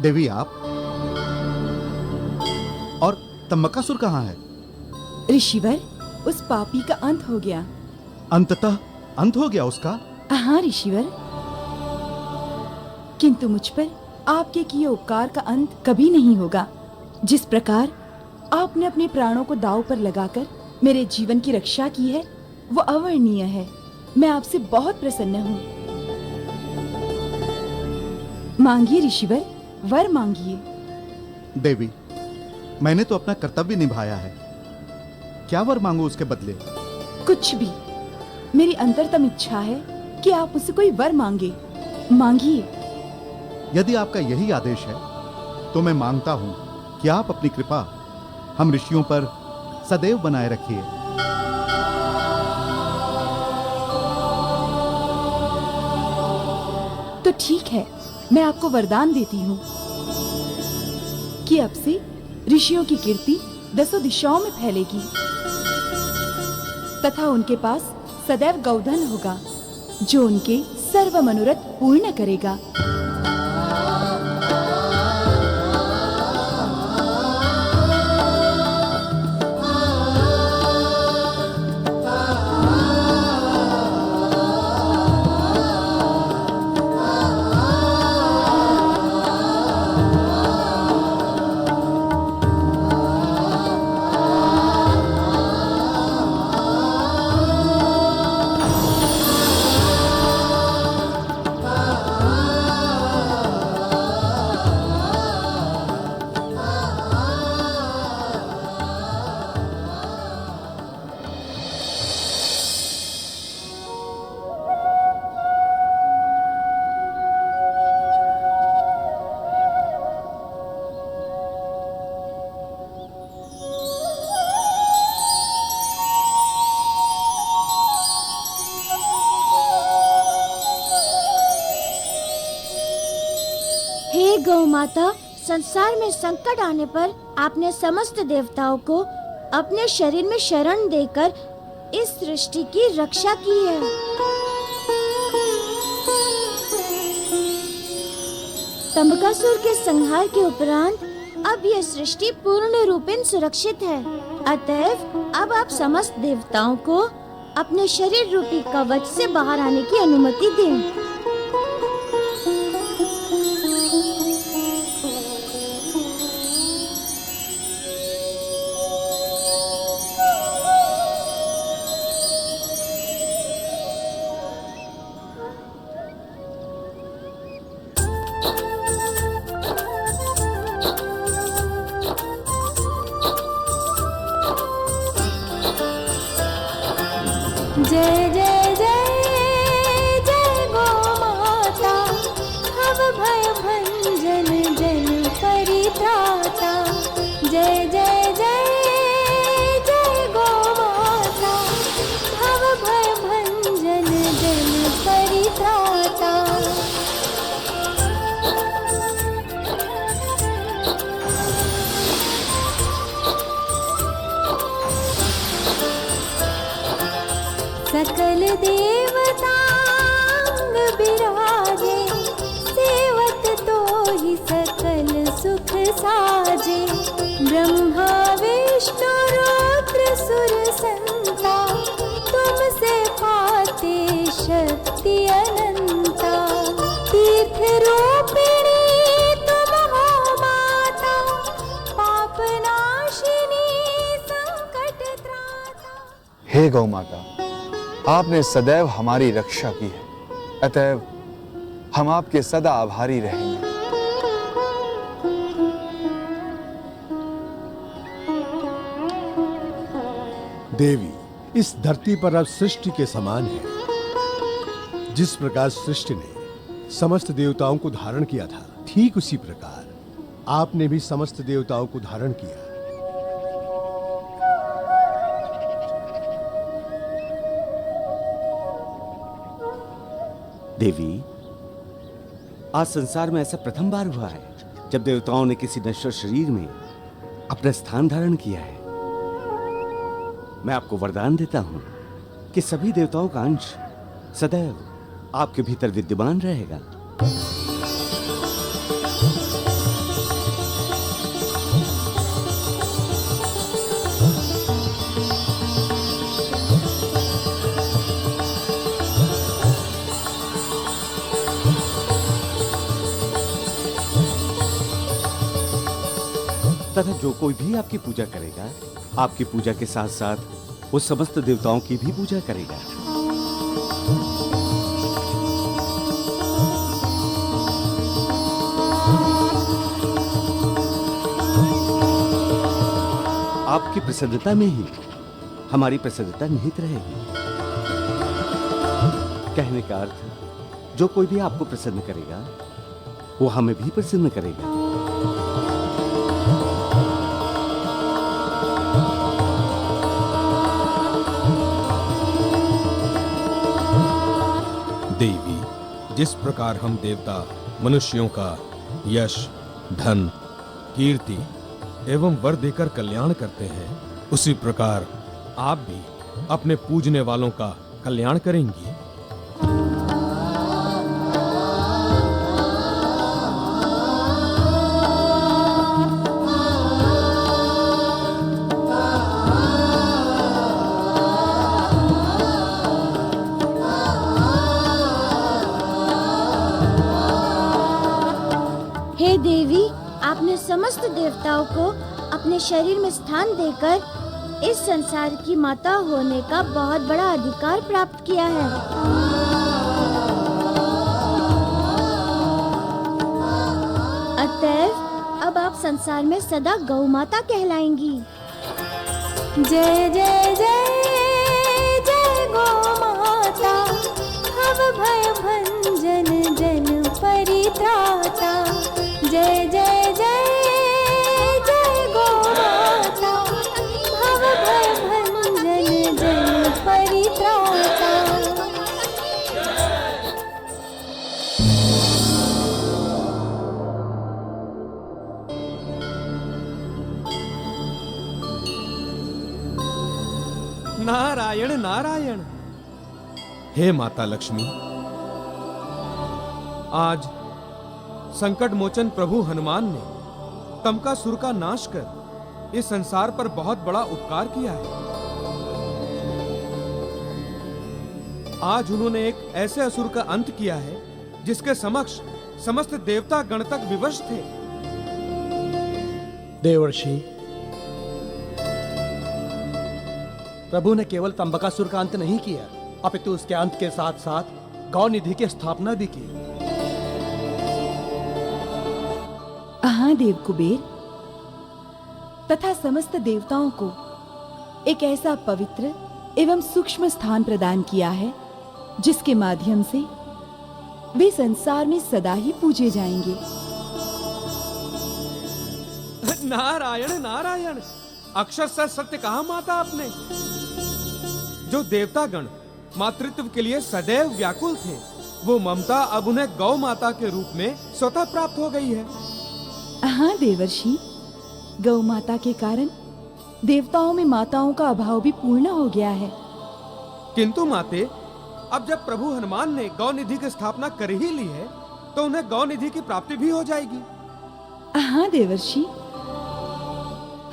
देवी आप और तम्बकासुर कहाँ है? ऋषिवर, उस पापी का अंत हो गया। अंततः अंत हो गया उसका? हाँ ऋषिवर, किंतु मुझ पर आपके किए उपकार का अंत कभी नहीं होगा। जिस प्रकार आपने अपने प्राणों को दांव पर लगाकर मेरे जीवन की रक्षा की है, वो अवर्णनीय है। मैं आपसे बहुत प्रसन्न हूँ। मांगिए ऋषिवर, वर मांगिए। देवी, मैंने तो अपना कर्तव्य निभाया है, क्या वर मांगू उसके बदले? कुछ भी। मेरी अंतरतम इच्छा है कि आप मुझसे कोई वर मांगे। मांगिए। यदि आपका यही आदेश है तो मैं मांगता हूं कि आप अपनी कृपा हम ऋषियों पर सदैव बनाए रखिए। तो ठीक है, मैं आपको वरदान देती हूँ कि अब से ऋषियों की कीर्ति दसों दिशाओं में फैलेगी तथा उनके पास सदैव गौधन होगा जो उनके सर्व मनोरथ पूर्ण करेगा। हे गौ माता, संसार में संकट आने पर आपने समस्त देवताओं को अपने शरीर में शरण देकर इस सृष्टि की रक्षा की है। तंबकासुर के संहार के उपरांत अब यह सृष्टि पूर्ण रूपेण सुरक्षित है। अतएव अब आप समस्त देवताओं को अपने शरीर रूपी कवच से बाहर आने की अनुमति दें। जय जय जय जय गो माता, भव भय भंजन जन परित्राता। जय जय जय जय गो माता, भव भय भंजन जन परित्राता। सकल देवतांग बिराजे, सेवत तो ही सकल सुख साजे। ब्रह्मा विष्णु रुद्र सुर संता, तुमसे पाते शक्ति अनंता। तीर्थ रूपिणी तुम हो माता, पाप नाशिनी संकट त्राता। हे गौ माता, आपने सदैव हमारी रक्षा की है, अतएव हम आपके सदा आभारी रहेंगे। देवी, इस धरती पर अब सृष्टि के समान है। जिस प्रकार सृष्टि ने समस्त देवताओं को धारण किया था, ठीक उसी प्रकार आपने भी समस्त देवताओं को धारण किया। देवी, आज संसार में ऐसा प्रथम बार हुआ है जब देवताओं ने किसी नश्वर शरीर में अपना स्थान धारण किया है। मैं आपको वरदान देता हूं कि सभी देवताओं का अंश सदैव आपके भीतर विद्यमान रहेगा। तथा जो कोई भी आपकी पूजा करेगा, आपकी पूजा के साथ साथ वो समस्त देवताओं की भी पूजा करेगा। आपकी प्रसन्नता में ही हमारी प्रसन्नता निहित रहेगी। कहने का अर्थ, जो कोई भी आपको प्रसन्न करेगा वो हमें भी प्रसन्न करेगा। देवी, जिस प्रकार हम देवता मनुष्यों का यश, धन, कीर्ति एवं वर देकर कल्याण करते हैं, उसी प्रकार आप भी अपने पूजने वालों का कल्याण करेंगी। हे देवी, आपने समस्त देवताओं को अपने शरीर में स्थान देकर इस संसार की माता होने का बहुत बड़ा अधिकार प्राप्त किया है। अतएव अब आप संसार में सदा गौ माता कहलाएंगी। जय जय जय जय गो माता, भव भय भंजन जन परित्राता। जय जय जय जय गो माता, भव भय भंजन जन परित्राता। नारायण नारायण। हे माता लक्ष्मी, आज संकट मोचन प्रभु हनुमान ने तमकासुर का नाश कर इस संसार पर बहुत बड़ा उपकार किया है। आज उन्होंने एक ऐसे असुर का अंत किया है जिसके समक्ष समस्त देवता गण तक विवश थे। देवर्षि, प्रभु ने केवल तंबकासुर का अंत नहीं किया, अपितु उसके अंत के साथ साथ गौ निधि की स्थापना भी की। हाँ देव कुबेर, तथा समस्त देवताओं को एक ऐसा पवित्र एवं सूक्ष्म स्थान प्रदान किया है जिसके माध्यम से वे संसार में सदा ही पूजे जाएंगे। नारायण नारायण, अक्षरशः सत्य कहा माता आपने। जो देवतागण मातृत्व के लिए सदैव व्याकुल थे, वो ममता अब उन्हें गौ माता के रूप में स्वतः प्राप्त हो गई है। हाँ देवर्षि, गौ माता के कारण देवताओं में माताओं का अभाव भी पूर्ण हो गया है। किंतु माते, अब जब प्रभु हनुमान ने गौ निधि की स्थापना कर ही ली है, तो उन्हें गौ निधि की प्राप्ति भी हो जाएगी। हाँ देवर्षि,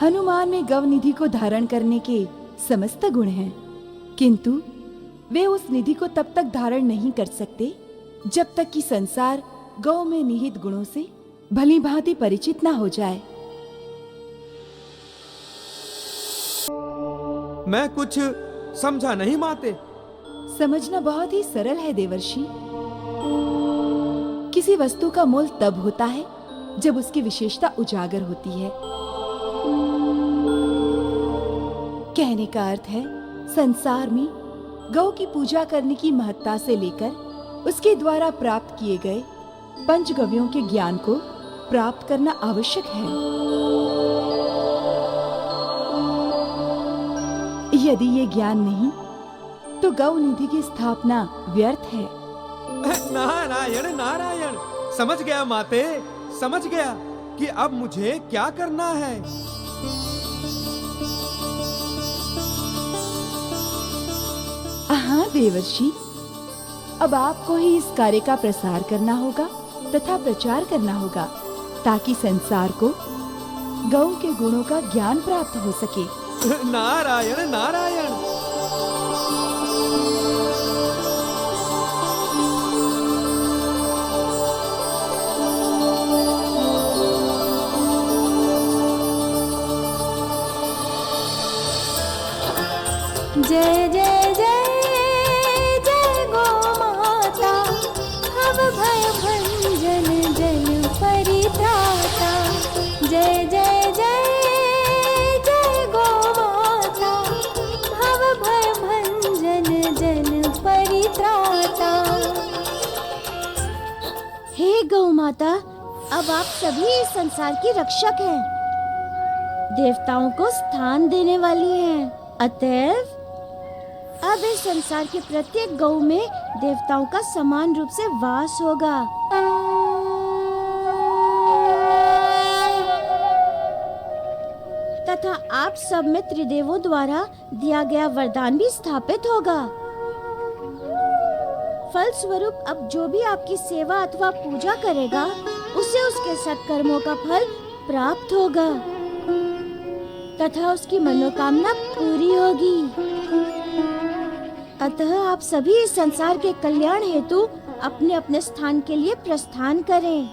हनुमान में गौ निधि को धारण करने के समस्त गुण हैं, किंतु वे उस निधि को तब तक धारण नहीं कर सकते जब तक कि संसार गौ में निहित गुणों से भली भांति परिचित ना हो जाए। मैं कुछ समझा नहीं माते। समझना बहुत ही सरल है देवर्षि। किसी वस्तु का मोल तब होता है जब उसकी विशेषता उजागर होती है। कहने का अर्थ है, संसार में गौ की पूजा करने की महत्ता से लेकर उसके द्वारा प्राप्त किए गए पंचगव्यों के ज्ञान को प्राप्त करना आवश्यक है। यदि ये ज्ञान नहीं तो गौ निधि की स्थापना व्यर्थ है। नारायण नारायण, समझ गया माते, समझ गया कि अब मुझे क्या करना है। हाँ देवर्षि, अब आपको ही इस कार्य का प्रसार करना होगा तथा प्रचार करना होगा, ताकि संसार को गौ के गुणों का ज्ञान प्राप्त हो सके। नारायण नारायण। जय जय जय जय गो माता, भव भय भंजन जन परित्राता। जय जय जय जय गो माता, भव भय भंजन जन परित्राता। हे गौ माता, अब आप सभी इस संसार की रक्षक हैं, देवताओं को स्थान देने वाली हैं। अतएव अब इस संसार के प्रत्येक गौ में देवताओं का समान रूप से वास होगा। तथा आप सब में त्रिदेवों द्वारा दिया गया वरदान भी स्थापित होगा। फल स्वरूप अब जो भी आपकी सेवा अथवा पूजा करेगा, उसे उसके सत्कर्मों का फल प्राप्त होगा तथा उसकी मनोकामना पूरी होगी। अतः आप सभी इस संसार के कल्याण हेतु अपने अपने स्थान के लिए प्रस्थान करें।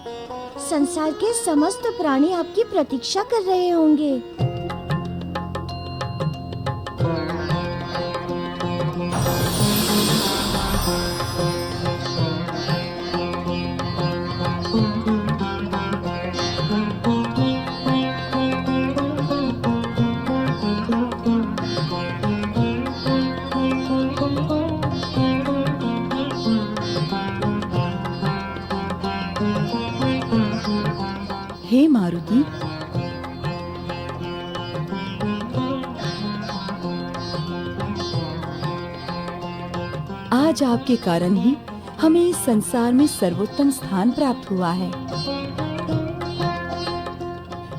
संसार के समस्त प्राणी आपकी प्रतीक्षा कर रहे होंगे। हे मारुति, आज आपके कारण ही हमें इस संसार में सर्वोत्तम स्थान प्राप्त हुआ है।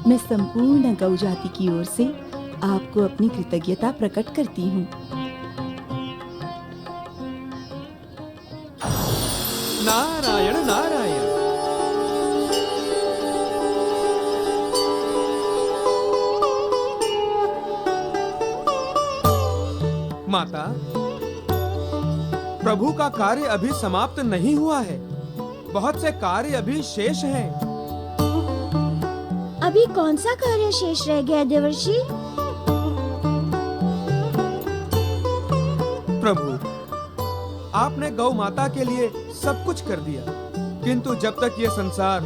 मैं संपूर्ण गौ जाति की ओर से आपको अपनी कृतज्ञता प्रकट करती हूँ। नारायण नारायण। माता, प्रभु का कार्य अभी समाप्त नहीं हुआ है, बहुत से कार्य अभी शेष हैं। अभी कौन सा कार्य शेष रह गया देवर्षि? प्रभु, आपने गौ माता के लिए सब कुछ कर दिया, किंतु जब तक ये संसार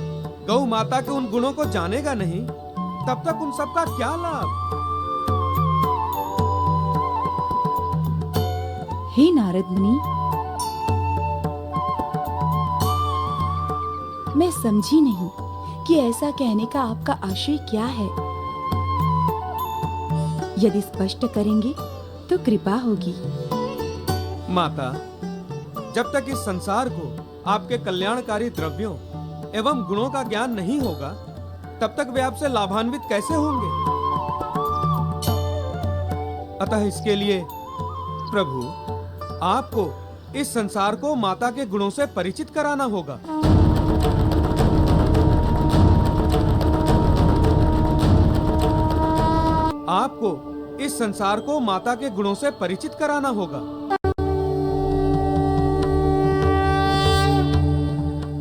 गौ माता के उन गुणों को जानेगा नहीं, तब तक उन सब का क्या लाभ? हे नारद मुनि, मैं समझी नहीं कि ऐसा कहने का आपका आशय क्या है। यदि स्पष्ट करेंगे तो कृपा होगी। माता, जब तक इस संसार को आपके कल्याणकारी द्रव्यों एवं गुणों का ज्ञान नहीं होगा, तब तक वे आपसे लाभान्वित कैसे होंगे? अतः इसके लिए प्रभु, आपको इस संसार को माता के गुणों से परिचित कराना होगा। आपको इस संसार को माता के गुणों से परिचित कराना होगा।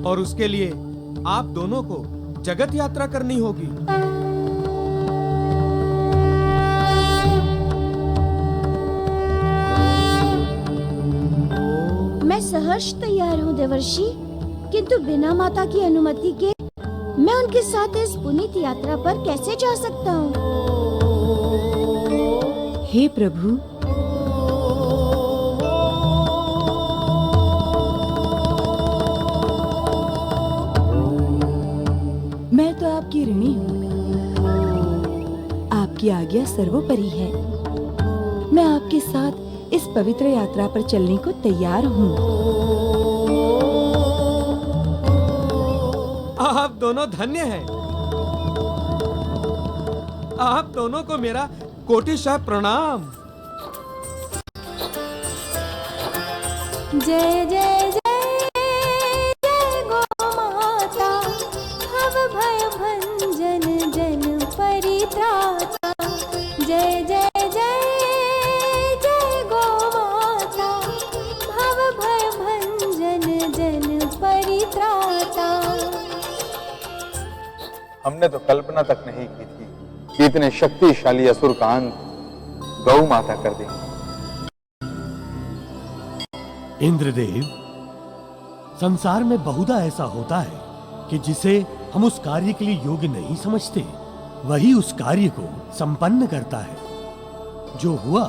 और उसके लिए आप दोनों को जगत यात्रा करनी होगी। मैं सहर्ष तैयार हूँ देवर्षि, किंतु बिना माता की अनुमति के मैं उनके साथ इस पुनीत यात्रा पर कैसे जा सकता हूँ? हे प्रभु, मैं तो आपकी ऋणी हूँ। आपकी आज्ञा सर्वोपरि है। मैं आपके साथ इस पवित्र यात्रा पर चलने को तैयार हूँ। आप दोनों धन्य हैं। आप दोनों को मेरा कोटिशः प्रणाम। जय जय जय जय गो माता, भव भय भंजन जन परित्राता। जय जय जय जय गो माता, भव भय भंजन जन परित्राता। हमने तो कल्पना तक नहीं की थी कि इतने शक्तिशाली असुर का अंत गौ माता कर देंगे। इंद्रदेव, संसार में बहुधा ऐसा होता है कि जिसे हम उस कार्य के लिए योग्य नहीं समझते, वही उस कार्य को संपन्न करता है। जो हुआ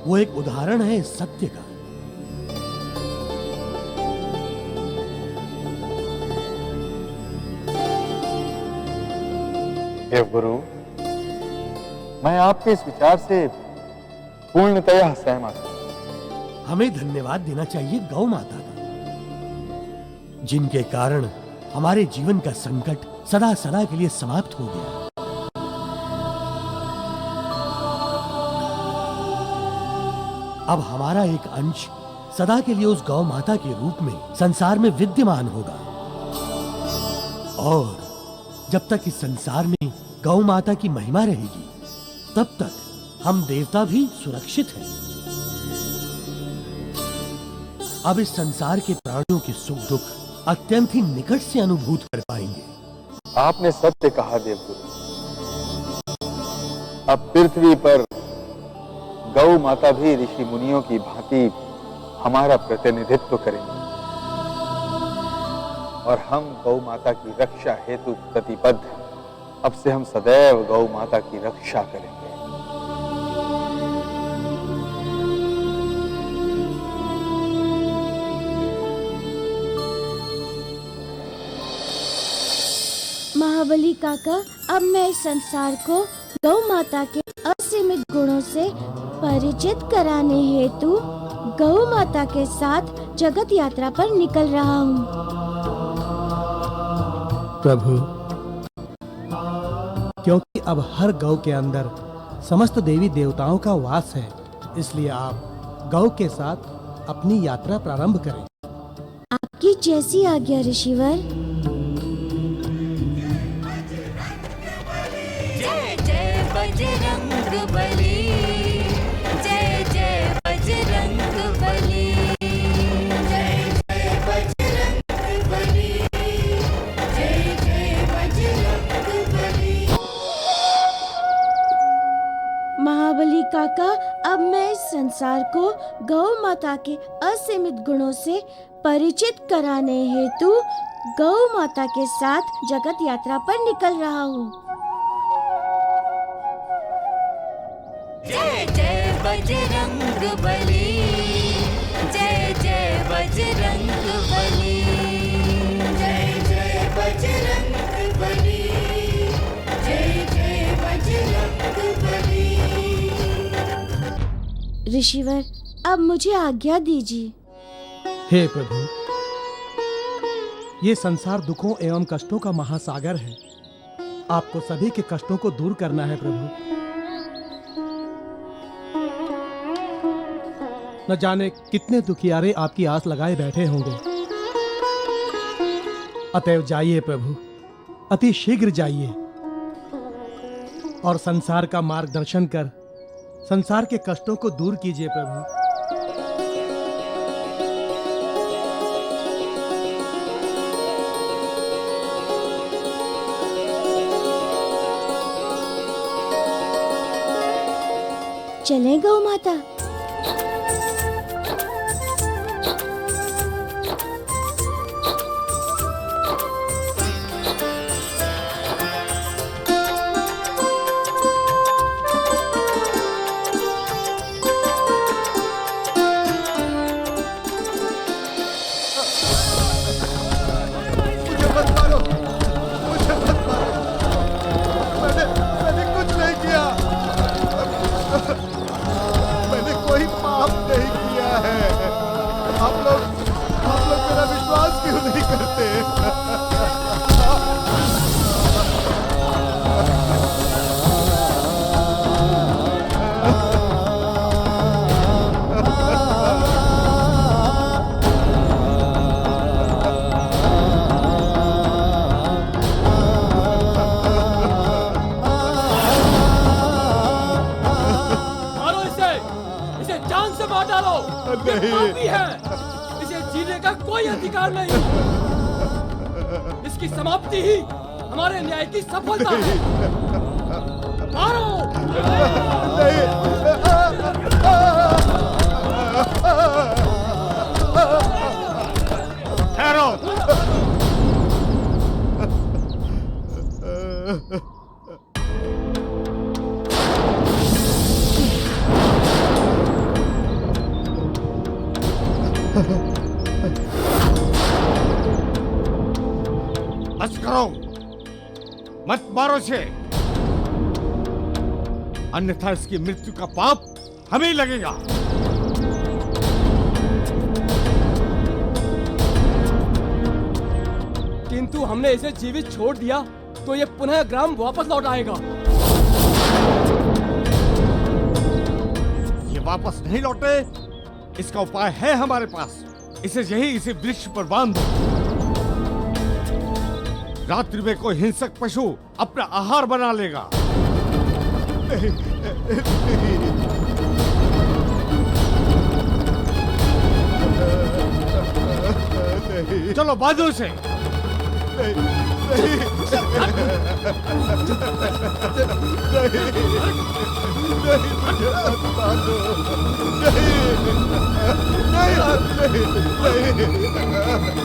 वो एक उदाहरण है इस सत्य का। देवगुरु, मैं आपके इस विचार से पूर्णतया सहमत हूं। हमें धन्यवाद देना चाहिए गौ माता का, जिनके कारण हमारे जीवन का संकट सदा सदा के लिए समाप्त हो गया। अब हमारा एक अंश सदा के लिए उस गौ माता के रूप में संसार में विद्यमान होगा, और जब तक इस संसार में गौ माता की महिमा रहेगी, तब तक हम देवता भी सुरक्षित हैं। अब इस संसार के प्राणियों के सुख दुख अत्यंत ही निकट से अनुभूत कर पाएंगे। आपने सत्य कहा देवगुरु। अब पृथ्वी पर गौ माता भी ऋषि मुनियों की भांति हमारा प्रतिनिधित्व करेंगे, और हम गौ माता की रक्षा हेतु प्रतिबद्ध हैं। अब से हम सदैव गौ माता की रक्षा करेंगे। महाबली काका, अब मैं इस संसार को गौ माता के असीमित गुणों से परिचित कराने हेतु गौ माता के साथ जगत यात्रा पर निकल रहा हूँ। प्रभु, क्योंकि अब हर गौ के अंदर समस्त देवी देवताओं का वास है, इसलिए आप गौ के साथ अपनी यात्रा प्रारंभ करें। आपकी जैसी आज्ञा ऋषिवर। बजरंग बली, जय जय बजरंग बली, जय जय बजरंग बली, जय जय बजरंग बली। महाबली काका, अब मैं इस संसार को गौ माता के असीमित गुणों से परिचित कराने हेतु गौ माता के साथ जगत यात्रा पर निकल रहा हूँ। जय जय बजरंग बली, जय जय बजरंग बली, जय जय बजरंग बली, जय जय बजरंग बली। ऋषिवर, अब मुझे आज्ञा दीजिए। हे प्रभु, ये संसार दुखों एवं कष्टों का महासागर है। आपको सभी के कष्टों को दूर करना है प्रभु। न जाने कितने दुखियारे आपकी आस लगाए बैठे होंगे। अतएव जाइए प्रभु, अति शीघ्र जाइए और संसार का मार्गदर्शन कर संसार के कष्टों को दूर कीजिए प्रभु। चलें गौ माता। मैंने कुछ नहीं किया। मैंने कोई पाप नहीं किया है। आप लोग मेरा विश्वास क्यों नहीं करते? पापी है, इसे जीने का कोई अधिकार नहीं। इसकी समाप्ति ही हमारे न्याय की सफलता है। मारो! नहीं। बस करो, मत मारो इसे, अन्यथा इसकी मृत्यु का पाप हमें ही लगेगा। किंतु हमने इसे जीवित छोड़ दिया तो ये पुनः ग्राम वापस लौट आएगा। ये वापस नहीं लौटे, इसका उपाय है हमारे पास। इसे इसी वृक्ष पर बांध दो। रात्रि में कोई हिंसक पशु अपना आहार बना लेगा। चलो बांधो इसे।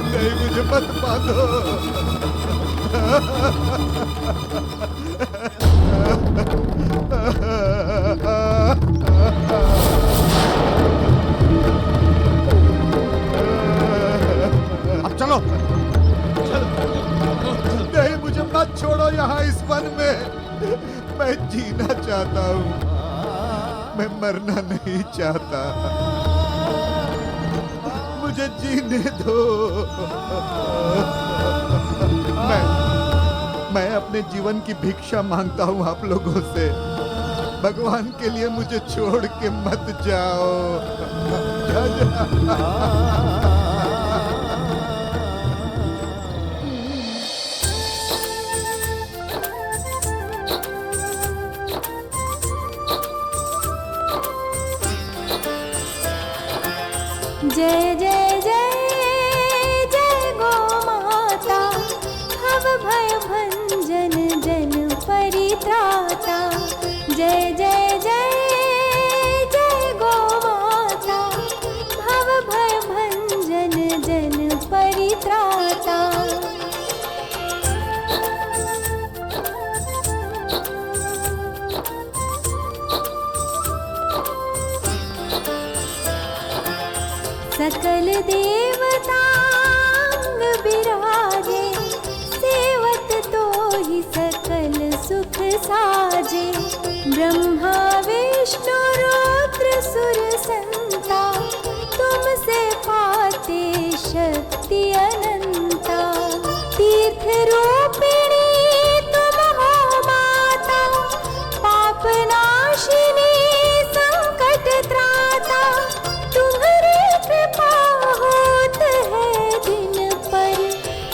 नहीं, मुझे मत बांधो। अब चलो। नहीं, मुझे मत छोड़ो यहाँ इस वन में। मैं जीना चाहता हूँ, मैं मरना नहीं चाहता। मुझे जीने दो। मैं अपने जीवन की भिक्षा मांगता हूँ आप लोगों से। भगवान के लिए मुझे छोड़ के मत जाओ। जय जय जय जय गो माता, भव भय भंजन जन परित्राता। जय जय जय जय गो माता, भव भय भंजन जन परित्राता। सकल देवतांग बिराजे, सेवत तो ही सकल सुख साजे। ब्रह्मा विष्णु रुद्र सुर संता, तुमसे पाते शक्ति अनंता। तीर्थ रूपिणी तुम हो माता, पाप नाशिनी संकट त्राता। तुम्हारी कृपा होत है जिन पर,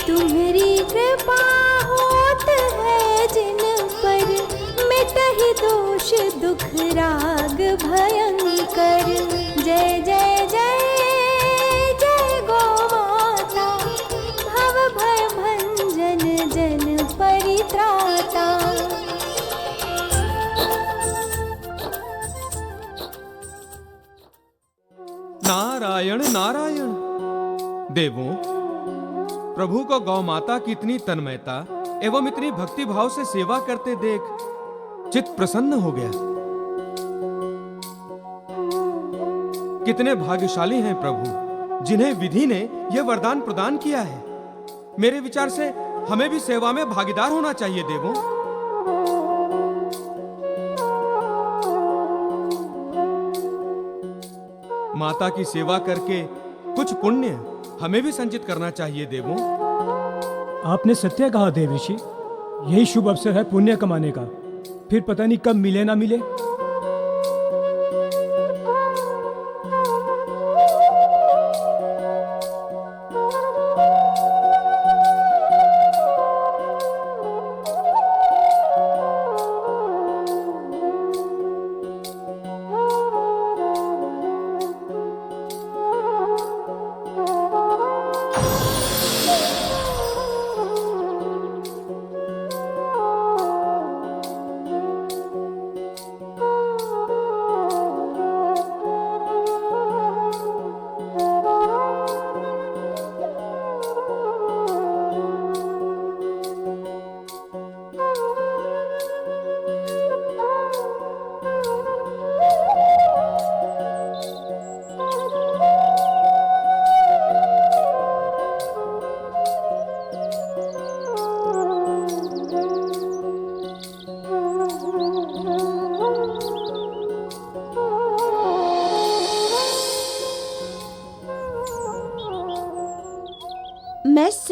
तुम्हारी कृपा होत है जिन पर। मिटहि दोष दुख राग भयंकर। जय जय जय जय गो माता, भव भय भंजन जन परित्राता। नारायण नारायण। देवों, प्रभु को गौ माता की इतनी तन्मयता एवं इतनी भक्ति भाव से सेवा करते देख चित्त प्रसन्न हो गया। कितने भाग्यशाली हैं प्रभु, जिन्हें विधि ने यह वरदान प्रदान किया है। मेरे विचार से हमें भी सेवा में भागीदार होना चाहिए देवों। माता की सेवा करके कुछ पुण्य हमें भी संचित करना चाहिए देवों। आपने सत्य कहा देव ऋषि, यही शुभ अवसर है पुण्य कमाने का। फिर पता नहीं कब मिले ना मिले।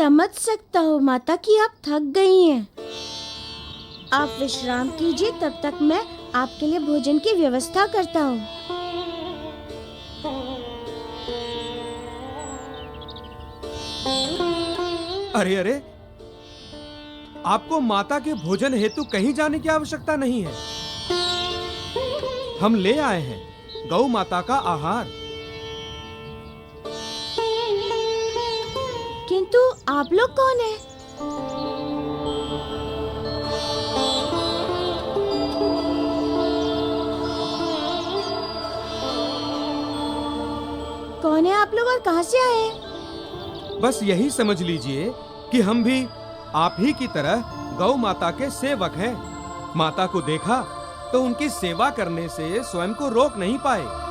समझ सकता हूँ माता कि आप थक गई हैं। आप विश्राम कीजिए, तब तक मैं आपके लिए भोजन की व्यवस्था करता हूँ। अरे अरे, आपको माता के भोजन हेतु कहीं जाने की आवश्यकता नहीं है। हम ले आए हैं गौ माता का आहार। किंतु आप लोग कौन हैं? कौन है आप लोग और कहां से आए हैं? बस यही समझ लीजिए कि हम भी आप ही की तरह गौ माता के सेवक हैं। माता को देखा तो उनकी सेवा करने से स्वयं को रोक नहीं पाए।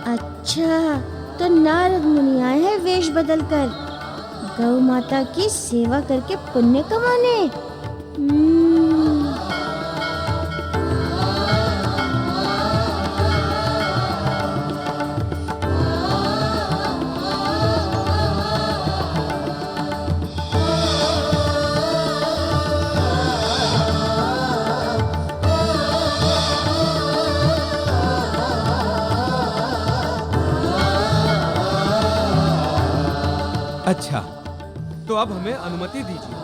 अच्छा, तो नारद मुनि आए हैं वेश बदलकर गौ माता की सेवा करके पुण्य कमाने। अच्छा, तो अब हमें अनुमति दीजिए।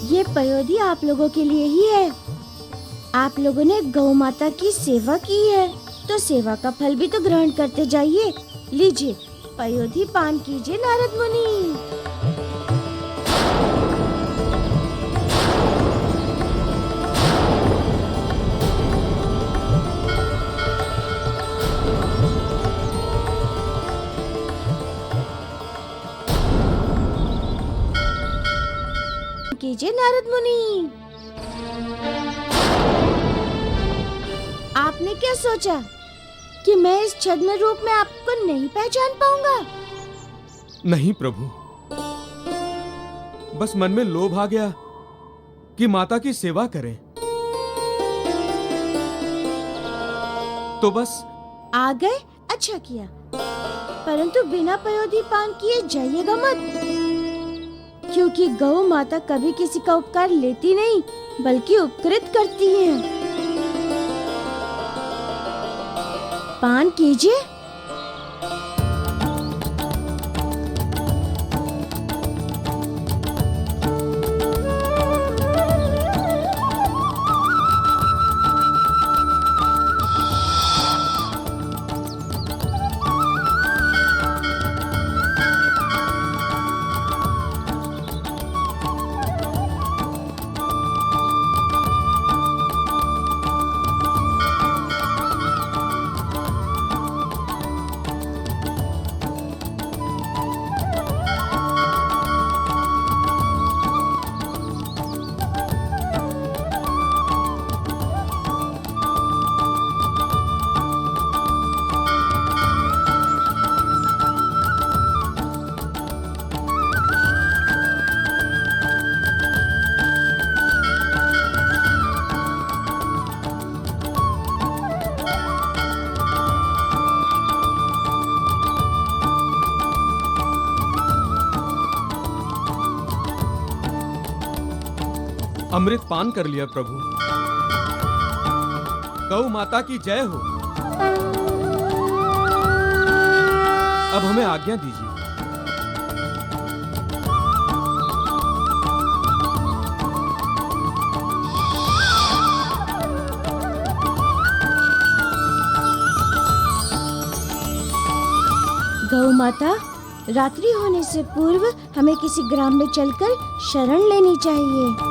ये पयोधी आप लोगों के लिए ही है। आप लोगों ने गौ माता की सेवा की है, तो सेवा का फल भी तो ग्रहण करते जाइए। लीजिए, पयोधी पान कीजिए नारद मुनि। कीजिए नारद मुनि। आपने क्या सोचा कि मैं इस छद्म रूप में आपको नहीं पहचान पाऊंगा? नहीं प्रभु, बस मन में लोभ आ गया कि माता की सेवा करें, तो बस आ गए। अच्छा किया, परंतु बिना पयोधी पान किए जाइएगा मत, क्योंकि गौ माता कभी किसी का उपकार लेती नहीं बल्कि उपकृत करती है। पान कीजिए। अमृत पान कर लिया प्रभु। गौ माता की जय हो। अब हमें आज्ञा दीजिए। गौ माता, रात्रि होने से पूर्व हमें किसी ग्राम में चलकर शरण लेनी चाहिए।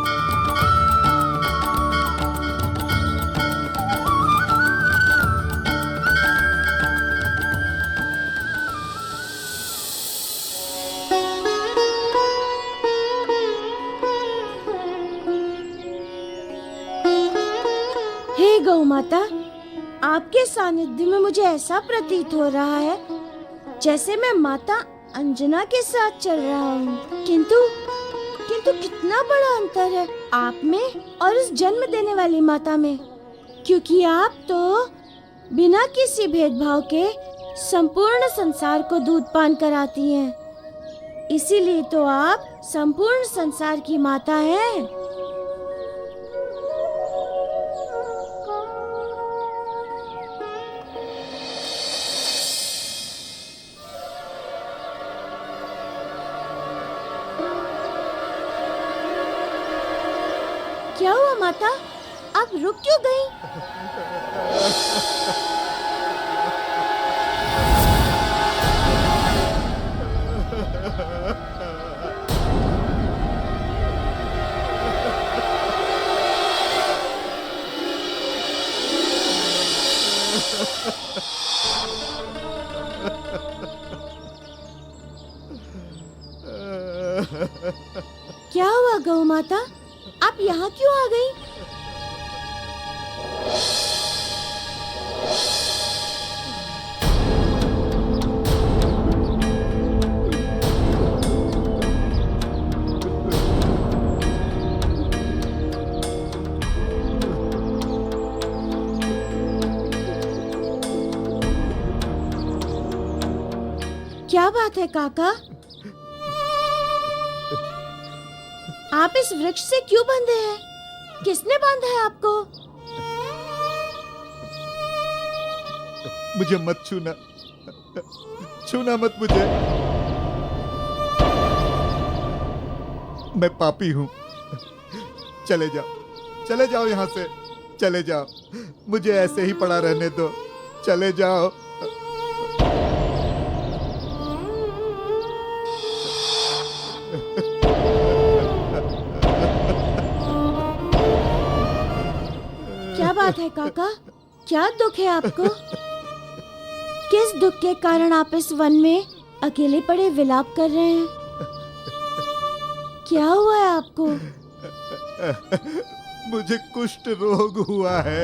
हे गौ माता, आपके सानिध्य में मुझे ऐसा प्रतीत हो रहा है जैसे मैं माता अंजना के साथ चल रहा हूँ। किंतु कितना बड़ा अंतर है आप में और उस जन्म देने वाली माता में, क्योंकि आप तो बिना किसी भेदभाव के संपूर्ण संसार को दूध पान कराती हैं। इसीलिए तो आप संपूर्ण संसार की माता हैं। क्या हुआ माता, आप रुक क्यों गई? क्या हुआ गौ माता, आप यहाँ क्यों आ गई? क्या बात है काका? आप इस वृक्ष से क्यों बंधे हैं? किसने बांधा है आपको? मुझे मत छूना, छूना मत मुझे। मैं पापी हूँ। चले जाओ यहाँ से, चले जाओ। मुझे ऐसे ही पड़ा रहने दो, चले जाओ। क्या बात है काका, क्या दुख है आपको? किस दुख के कारण आप इस वन में अकेले पड़े विलाप कर रहे हैं? क्या हुआ है आपको? मुझे कुष्ठ रोग हुआ है।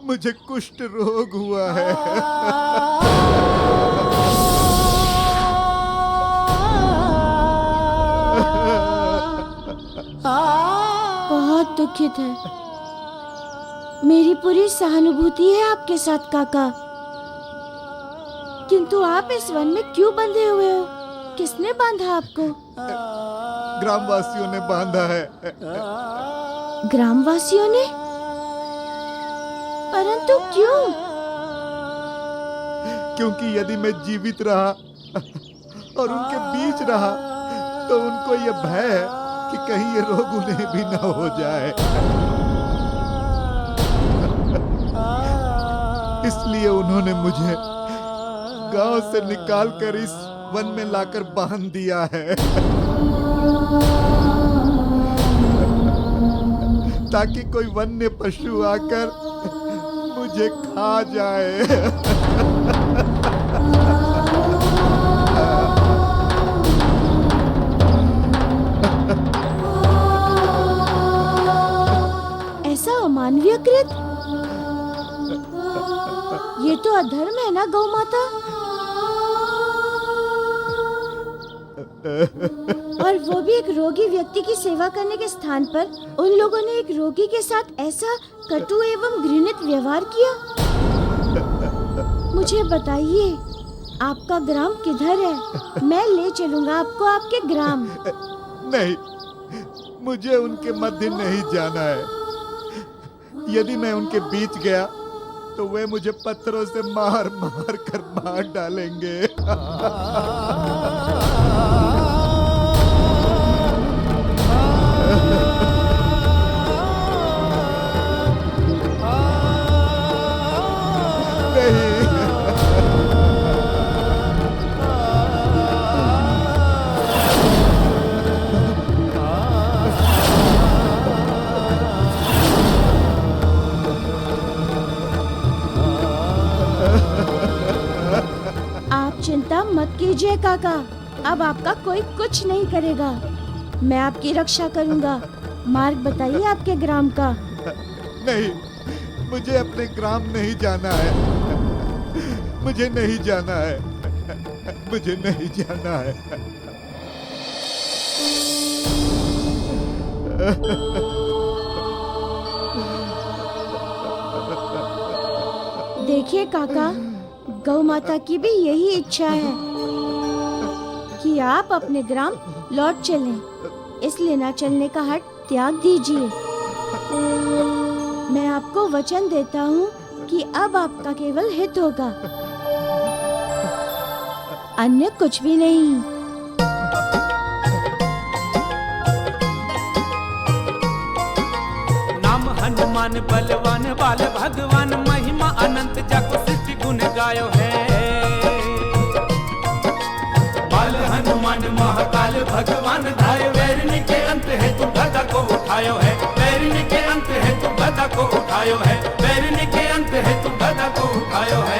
मुझे कुष्ठ रोग हुआ है। बहुत दुखित है। मेरी पूरी सहानुभूति है आपके साथ काका। किंतु आप इस वन में क्यों बंधे हुए हो? किसने बांधा आपको? ग्रामवासियों ने बांधा है। ग्रामवासियों ने? परंतु क्यों? क्योंकि यदि मैं जीवित रहा और उनके बीच रहा तो उनको यह भय है कि कहीं ये रोग उन्हें भी न हो जाए। इसलिए उन्होंने मुझे गांव से निकालकर इस वन में लाकर बांध दिया है, ताकि कोई वन्य पशु आकर मुझे खा जाए। ऐसा अमानवीय कृत? ये तो अधर्म है ना गौ माता? और वो भी एक रोगी व्यक्ति की सेवा करने के स्थान पर उन लोगों ने एक रोगी के साथ ऐसा कटु एवं घृणित व्यवहार किया। मुझे बताइए, आपका ग्राम किधर है? मैं ले चलूंगा आपको आपके ग्राम। नहीं, मुझे उनके मध्य नहीं जाना है। यदि मैं उनके बीच गया तो वे मुझे पत्थरों से मार मार कर मार डालेंगे। चिंता मत कीजिए काका, अब आपका कोई कुछ नहीं करेगा। मैं आपकी रक्षा करूंगा। मार्ग बताइए आपके ग्राम का। नहीं, मुझे अपने ग्राम नहीं जाना है। मुझे नहीं जाना है। मुझे नहीं जाना है। देखिए काका, गौ माता की भी यही इच्छा है कि आप अपने ग्राम लौट चलें, इसलिए न चलने का हठ त्याग दीजिए। मैं आपको वचन देता हूँ कि अब आपका केवल हित होगा, अन्य कुछ भी नहीं। नाम हनुमान बलवान बाल भगवान, महिमा अनंत जाको सृष्टि गुण गायो है। बाल हनुमान महाकाल भगवान धाय, वैरिणी के अंत है तू गदा को उठायो है। वैरिणी के अंत है तू गदा को उठायो है। वैरिणी के अंत है तू गदा को उठायो है।